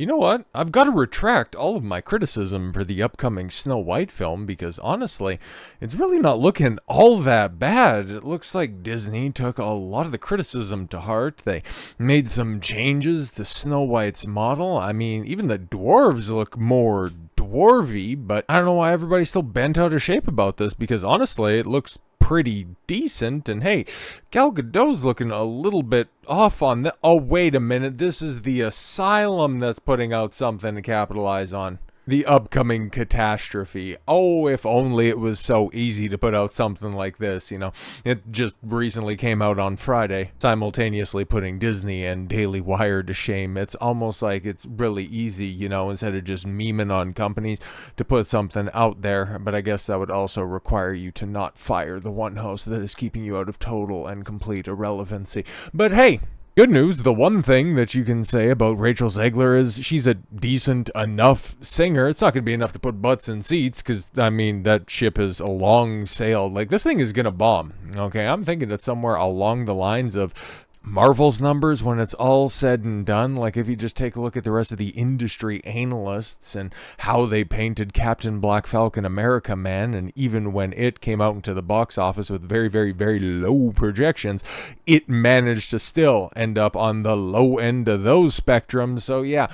You know what? I've got to retract all of my criticism for the upcoming Snow White film because honestly, it's really not looking all that bad. It looks like Disney took a lot of the criticism to heart. They made some changes to Snow White's model. I mean, even the dwarves look more dwarvy, but I don't know why everybody's still bent out of shape about this because honestly, it looks pretty decent. And hey, Gal Gadot's looking a little bit off on the. Oh, wait a minute. This is the Asylum that's putting out something to capitalize on the upcoming catastrophe. Oh, if only it was so easy to put out something like this, you know. It just recently came out on Friday, simultaneously putting Disney and Daily Wire to shame. It's almost like it's really easy, you know, instead of just memeing on companies to put something out there. But I guess that would also require you to not fire the one host that is keeping you out of total and complete irrelevancy. But hey, good news, the one thing that you can say about Rachel Zegler is she's a decent enough singer. It's not going to be enough to put butts in seats because, I mean, that ship is a long sailed. Like, this thing is going to bomb, okay? I'm thinking it's somewhere along the lines of Marvel's numbers when it's all said and done. Like, if you just take a look at the rest of the industry analysts and how they painted Captain Black Falcon America Man, and even when it came out into the box office with very, very, very low projections, it managed to still end up on the low end of those spectrums. So yeah,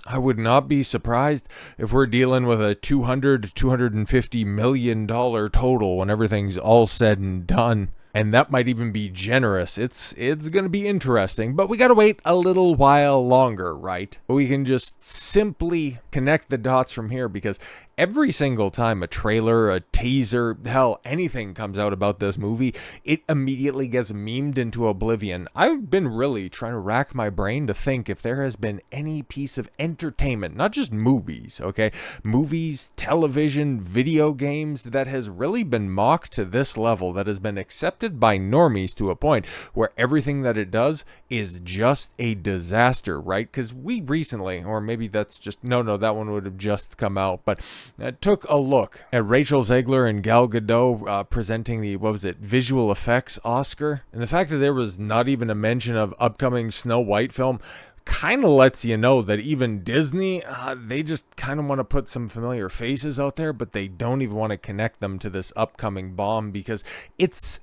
I would not be surprised if we're dealing with a $250 million total when everything's all said and done. And that might even be generous. It's going to be interesting, but we got to wait a little while longer, right? We can just simply connect the dots from here because every single time a trailer, a teaser, hell, anything comes out about this movie, it immediately gets memed into oblivion. I've been really trying to rack my brain to think if there has been any piece of entertainment, not just movies, okay? Movies, television, video games that has really been mocked to this level, that has been accepted by normies to a point where everything that it does is just a disaster, right? Because we recently, or maybe that's just, no, that one would have just come out, but took a look at Rachel Zegler and Gal Gadot presenting the, visual effects Oscar. And the fact that there was not even a mention of upcoming Snow White film kind of lets you know that even Disney, they just kind of want to put some familiar faces out there, but they don't even want to connect them to this upcoming bomb because it's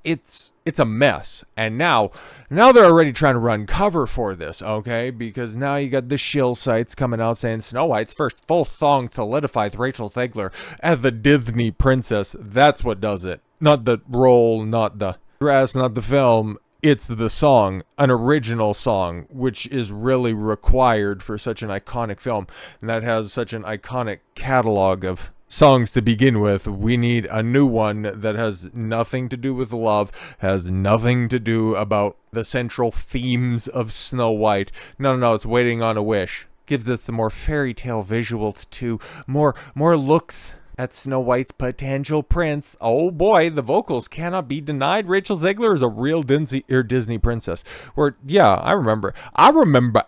a mess. And now they're already trying to run cover for this, okay? Because now you got the shill sites coming out saying Snow White's first full song solidifies Rachel Zegler as the Disney princess. That's what does it. Not the role, not the dress, not the film. It's the song, an original song, which is really required for such an iconic film and that has such an iconic catalog of songs to begin with. We need a new one that has nothing to do with love, has nothing to do about the central themes of Snow White. No, it's Waiting on a Wish. Gives us the more fairy tale visuals too, more looks at Snow White's potential prince. Oh boy, the vocals cannot be denied. Rachel Zegler is a real Disney princess. Where, yeah, I remember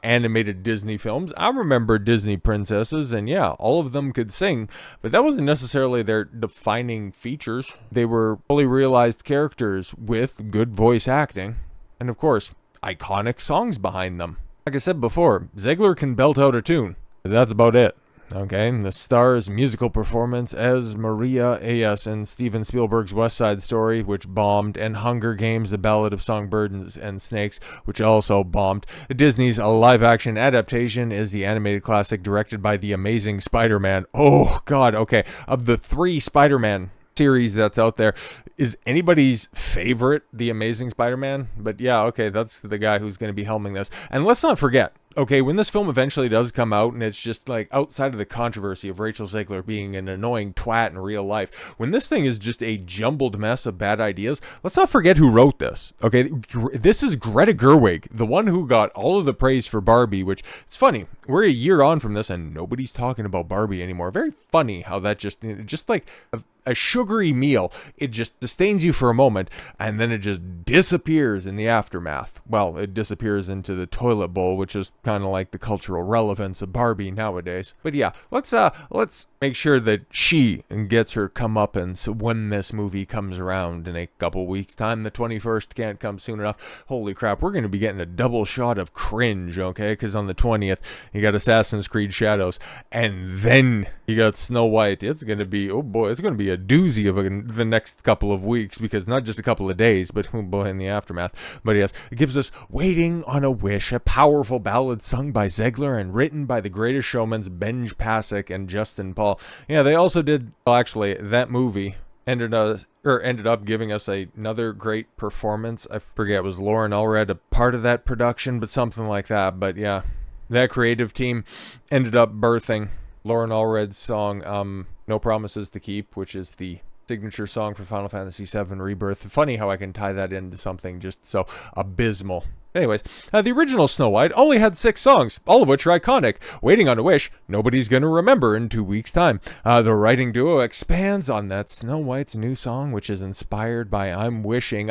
animated Disney films. I remember Disney princesses, and yeah, all of them could sing, but that wasn't necessarily their defining features. They were fully realized characters with good voice acting, and of course, iconic songs behind them. Like I said before, Zegler can belt out a tune. That's about it. Okay, the stars musical performance as Maria A.S. in Steven Spielberg's West Side Story, which bombed, and Hunger Games: The Ballad of Songbirds and Snakes, which also bombed. Disney's live-action adaptation is the animated classic directed by the amazing Spider-Man. Oh, God, okay. Of the 3 Spider-Man series that's out there, is anybody's favorite The Amazing Spider-Man? But yeah, okay, that's the guy who's going to be helming this. And let's not forget, okay, when this film eventually does come out and it's just like outside of the controversy of Rachel Zegler being an annoying twat in real life, when this thing is just a jumbled mess of bad ideas, let's not forget who wrote this. Okay, this is Greta Gerwig, the one who got all of the praise for Barbie, which it's funny. We're a year on from this and nobody's talking about Barbie anymore. Very funny how that just like a sugary meal. It just sustains you for a moment, and then it just disappears in the aftermath. Well, it disappears into the toilet bowl, which is kind of like the cultural relevance of Barbie nowadays. But yeah, let's make sure that she gets her comeuppance when this movie comes around in a couple weeks' time. The 21st can't come soon enough. Holy crap, we're going to be getting a double shot of cringe, okay? Because on the 20th, you got Assassin's Creed Shadows, and then you got Snow White. It's going to be, oh boy, it's going to be a doozy of the next couple of weeks, because not just a couple of days, but oh boy, in the aftermath. But yes, it gives us Waiting on a Wish, a powerful ballad sung by Zegler and written by the Greatest Showman's Benj Pasek and Justin Paul. Yeah, they also did, well, actually, that movie ended up giving us another great performance. I forget, it was Lauren Allred a part of that production, but something like that. But yeah, that creative team ended up birthing Lauren Allred's song, No Promises to Keep, which is the signature song for Final Fantasy VII Rebirth. Funny how I can tie that into something just so abysmal. Anyways, the original Snow White only had 6 songs, all of which are iconic. Waiting on a Wish, nobody's gonna remember in 2 weeks' time. The writing duo expands on that Snow White's new song, which is inspired by I'm Wishing,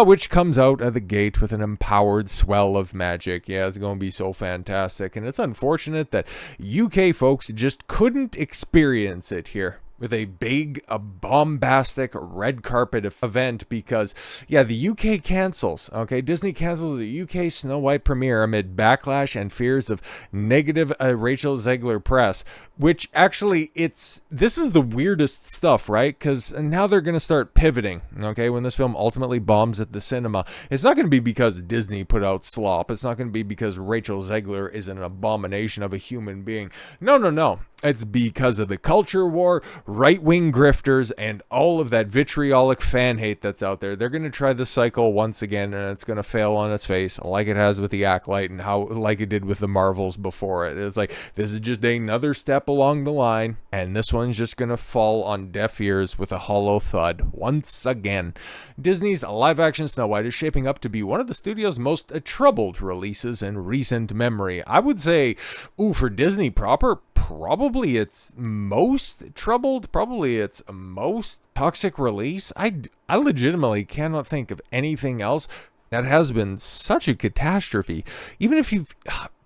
which comes out of the gate with an empowered swell of magic. Yeah, it's gonna be so fantastic, and it's unfortunate that UK folks just couldn't experience it here with a big, bombastic red carpet event, because, yeah, the UK cancels, okay? Disney cancels the UK Snow White premiere amid backlash and fears of negative Rachel Zegler press, which actually, this is the weirdest stuff, right? Because now they're going to start pivoting, okay? When this film ultimately bombs at the cinema, it's not going to be because Disney put out slop. It's not going to be because Rachel Zegler is an abomination of a human being. No. It's because of the culture war, right-wing grifters, and all of that vitriolic fan hate that's out there. They're going to try this cycle once again, and it's going to fail on its face, like it has with the Acolyte and like it did with the Marvels before it. It's like, this is just another step along the line, and this one's just going to fall on deaf ears with a hollow thud once again. Disney's live-action Snow White is shaping up to be one of the studio's most troubled releases in recent memory. I would say, for Disney proper, probably its most troubled, probably its most toxic release. I legitimately cannot think of anything else that has been such a catastrophe. Even if you've,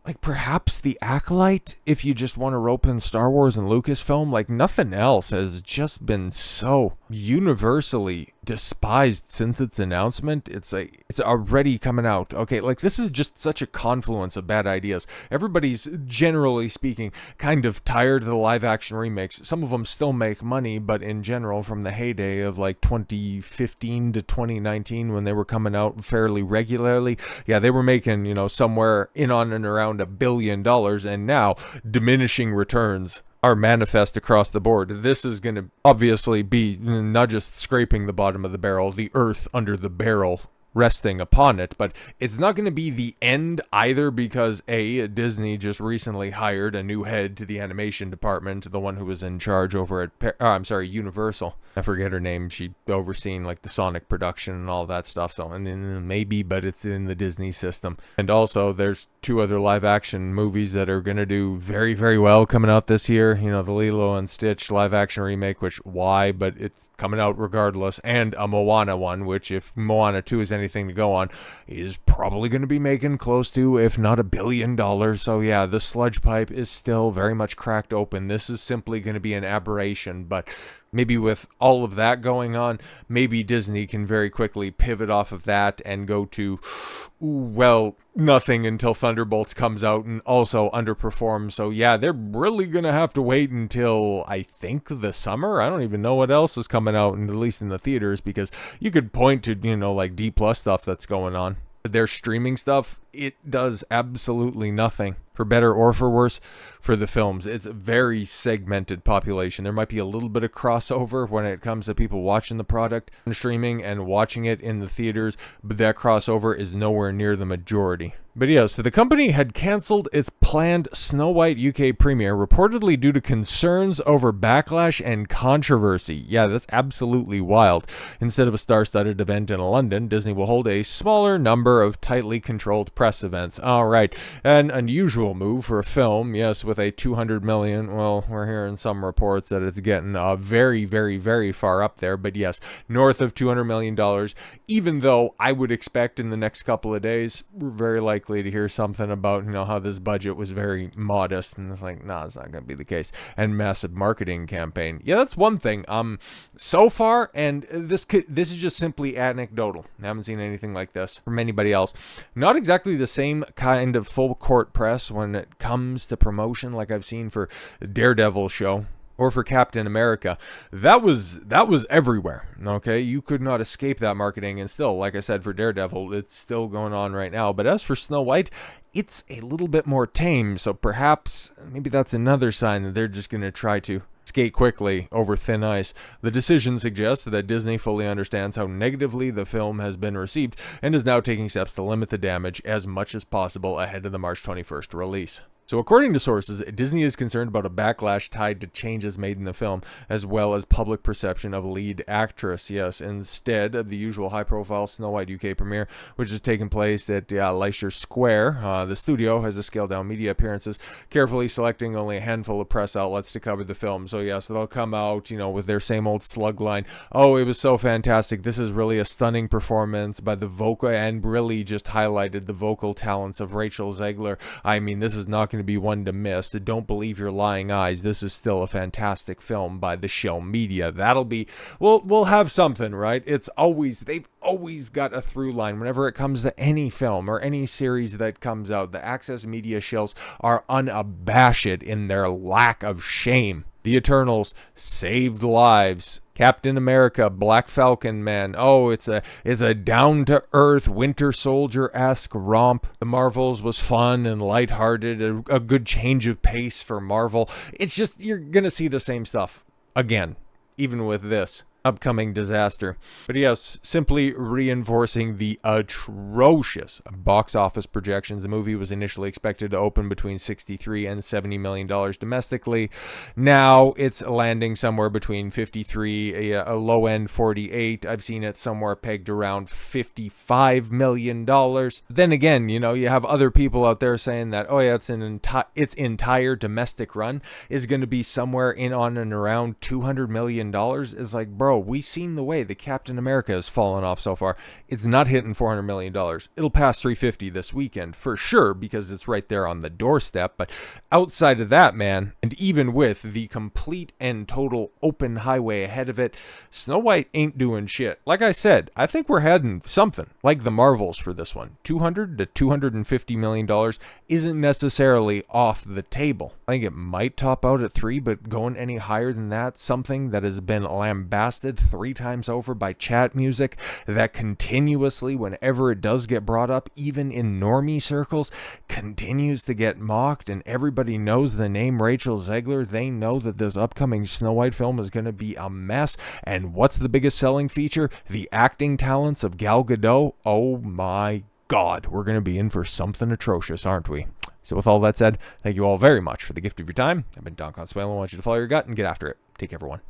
like, perhaps The Acolyte, if you just want to rope in Star Wars and Lucasfilm, like, nothing else has just been so universally despised since its announcement. It's already coming out. Okay, like, this is just such a confluence of bad ideas. Everybody's, generally speaking, kind of tired of the live action remakes. Some of them still make money, but in general, from the heyday of like 2015 to 2019, when they were coming out fairly regularly, yeah, they were making, somewhere in on and around $1 billion, and now diminishing returns are manifest across the board. This is going to obviously be not just scraping the bottom of the barrel, the earth under the barrel resting upon it, but it's not going to be the end either, because Disney just recently hired a new head to the animation department, the one who was in charge over at Universal. I forget her name. She overseen like the Sonic production and all that stuff. So, and then maybe, but it's in the Disney system. And also, there's 2 other live action movies that are going to do very, very well coming out this year. The Lilo and Stitch live action remake, which why, but it's coming out regardless, and a Moana one, which, if Moana 2 is anything to go on, is probably going to be making close to, if not $1 billion. So yeah, the sludge pipe is still very much cracked open. This is simply going to be an aberration, but maybe with all of that going on, maybe Disney can very quickly pivot off of that and go to, nothing until Thunderbolts comes out and also underperforms. So yeah, they're really going to have to wait until, I think, the summer. I don't even know what else is coming out, at least in the theaters, because you could point to, like D+ stuff that's going on. Their streaming stuff, it does absolutely nothing, for better or for worse, for the films. It's a very segmented population. There might be a little bit of crossover when it comes to people watching the product on streaming and watching it in the theaters, but that crossover is nowhere near the majority. But yeah, so the company had canceled its planned Snow White UK premiere, reportedly due to concerns over backlash and controversy. Yeah, that's absolutely wild. Instead of a star-studded event in London, Disney will hold a smaller number of tightly controlled press press events. All right, an unusual move for a film, yes, with a 200 million. Well, we're hearing some reports that it's getting very, very, very far up there, but yes, north of $200 million. Even though I would expect in the next couple of days, we're very likely to hear something about how this budget was very modest, and it's like, nah, it's not going to be the case. And massive marketing campaign. Yeah, that's one thing. So far, and this is just simply anecdotal. I haven't seen anything like this from anybody else. Not exactly the same kind of full court press when it comes to promotion like I've seen for Daredevil show or for Captain America. That was everywhere. Okay, you could not escape that marketing, and still, like I said, for Daredevil, it's still going on right now. But as for Snow White, it's a little bit more tame, so perhaps maybe that's another sign that they're just going to try to skate quickly over thin ice. The decision suggests that Disney fully understands how negatively the film has been received and is now taking steps to limit the damage as much as possible ahead of the March 21st release. So according to sources, Disney is concerned about a backlash tied to changes made in the film, as well as public perception of lead actress. Yes, instead of the usual high-profile Snow White UK premiere, which has taken place at Leicester Square, the studio has scaled down media appearances, carefully selecting only a handful of press outlets to cover the film. So yes, they'll come out, with their same old slug line. Oh, it was so fantastic. This is really a stunning performance by the vocal, and really just highlighted the vocal talents of Rachel Zegler. I mean, this is not going to be one to miss. Don't believe your lying eyes. This is still a fantastic film by the Shell Media. That'll be, we'll have something, right? They've always got a through line whenever it comes to any film or any series that comes out. The Access Media Shells are unabashed in their lack of shame. The Eternals saved lives. Captain America, Black Falcon, man. Oh, it's a down-to-earth Winter Soldier-esque romp. The Marvels was fun and lighthearted, a good change of pace for Marvel. It's just, you're gonna see the same stuff again, even with this upcoming disaster. But yes, simply reinforcing the atrocious box office projections. The movie was initially expected to open between $63 and $70 million domestically. Now it's landing somewhere between 53, a low end 48. I've seen it somewhere pegged around $55 million. Then again, you have other people out there saying that, oh yeah, its entire domestic run is going to be somewhere in on and around $200 million. It's like, bro, we've seen the way the Captain America has fallen off so far. It's not hitting $400 million. It'll pass 350 this weekend for sure, because it's right there on the doorstep. But outside of that, man, and even with the complete and total open highway ahead of it, Snow White ain't doing shit. Like I said, I think we're heading something like the Marvels for this one. $200 to $250 million isn't necessarily off the table. I think it might top out at 3, but going any higher than that, something that has been lambasted 3 times over by chat music, that continuously, whenever it does get brought up, even in normie circles, continues to get mocked, and everybody knows the name Rachel Zegler. They know that this upcoming Snow White film is going to be a mess. And what's the biggest selling feature? The acting talents of Gal Gadot. Oh my God, we're going to be in for something atrocious, aren't we? So with all that said, thank you all very much for the gift of your time. I've been Don Consuelo. I want you to follow your gut and get after it. Take care, everyone.